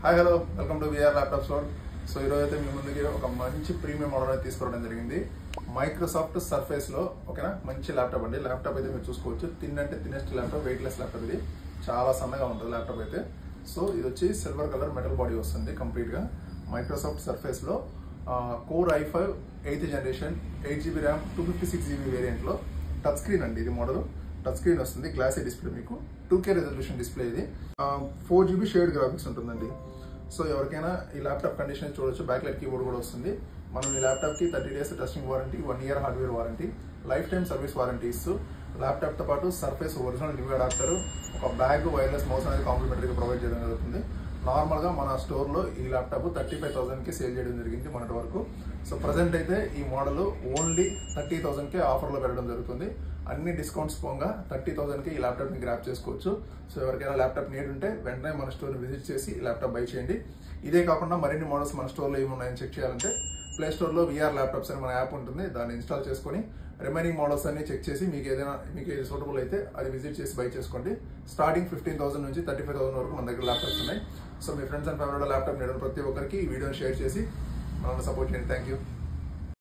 Hi hello welcome to VR laptops world. So ఈరోజు అయితే మీ ముందుకి ఒక మంచి ప్రీమియం మోడల్ అయితే తీసుకోవడం జరిగింది. మైక్రోసాఫ్ట్ సర్ఫేస్ లో ఓకేనా, మంచి ల్యాప్టాప్ అండి. ల్యాప్టాప్ అయితే మీరు చూసుకోవచ్చు, తిన్నెస్ట్ ల్యాప్టాప్, వెయిట్లెస్ ల్యాప్టాప్. ఇది చాలా సన్నగా ఉంటుంది ల్యాప్టాప్ అయితే. సో ఇది వచ్చి సిల్వర్ కలర్ మెటల్ బాడీ వస్తుంది కంప్లీట్ గా. మైక్రోసాఫ్ట్ సర్ఫేస్ లో core i5 8th generation 8GB RAM 256GB variant లో టచ్ స్క్రీన్ అండి. ఇది మోడల్ టచ్ స్క్రీన్ వస్తుంది, గ్లాసీ డిస్ప్లే, మీకు 2K రెజల్యూషన్ డిస్ప్లే. ఇది 4GB షేడ్ గ్రాఫిక్స్ ఉంటుందండి. సో ఎవరికైనా ఈ ల్యాప్టాప్ కండిషన్ చూడొచ్చు. బ్యాక్లైట్ కీబోర్డ్ కూడా వస్తుంది. మనం ఈ ల్యాప్టాప్ కి 30 days testing warranty, 1 year hardware warranty, life time service warranty ఇస్తూ ల్యాప్టాప్ తో పాటు సర్ఫేస్ ఒరిజినల్ న్యూ అడాప్టర్, ఒక బ్యాగ్, వైర్లెస్ మౌస్ అనేది కాంప్లిమెంటరీగా ప్రొవైడ్ చేయడం జరుగుతుంది. నార్మల్ గా మన స్టోర్ లో ఈ ల్యాప్టాప్ 35,000 కి సేల్ చేయడం జరిగింది మొన్నటి వరకు. సో ప్రజెంట్ అయితే ఈ మోడల్ ఓన్లీ 30,000 కి ఆఫర్ లో పెట్టడం జరుగుతుంది. అన్ని డిస్కౌంట్స్ పోగా 30,000 కి ఈ ల్యాప్టాప్ ని గ్రాప్ చేసుకోవచ్చు. సో ఎవరికైనా ల్యాప్టాప్ నీడ్ ఉంటే వెంటనే మన స్టోర్ ని విజిట్ చేసి ఈ ల్యాప్టాప్ బై చేయండి. ఇదే కాకుండా మరిన్ని మోడల్స్ మన స్టోర్ లో ఏమున్నాయని చెక్ చేయాలంటే ప్లే స్టోర్ లో విఆర్ ల్యాప్టాప్స్ అని మన యాప్ ఉంటుంది. దాన్ని ఇన్స్టాల్ చేసుకుని రిమైనింగ్ మోడల్స్ అన్ని చెక్ చేసి మీకు ఏది సూటబుల్ అయితే అది విజిట్ చేసి బై చేసుకోండి. స్టార్టింగ్ 15,000 నుంచి 35,000 వరకు మన దగ్గర ల్యాప్టాప్స్ ఉన్నాయి. సో మీ ఫ్రెండ్స్ అండ్ ఫ్యామిలీలో ల్యాప్టాప్ నేడు ప్రతి ఒక్కరికి ఈ వీడియోని షేర్ చేసి మనల్ని సపోర్ట్ చేయండి. Thank you.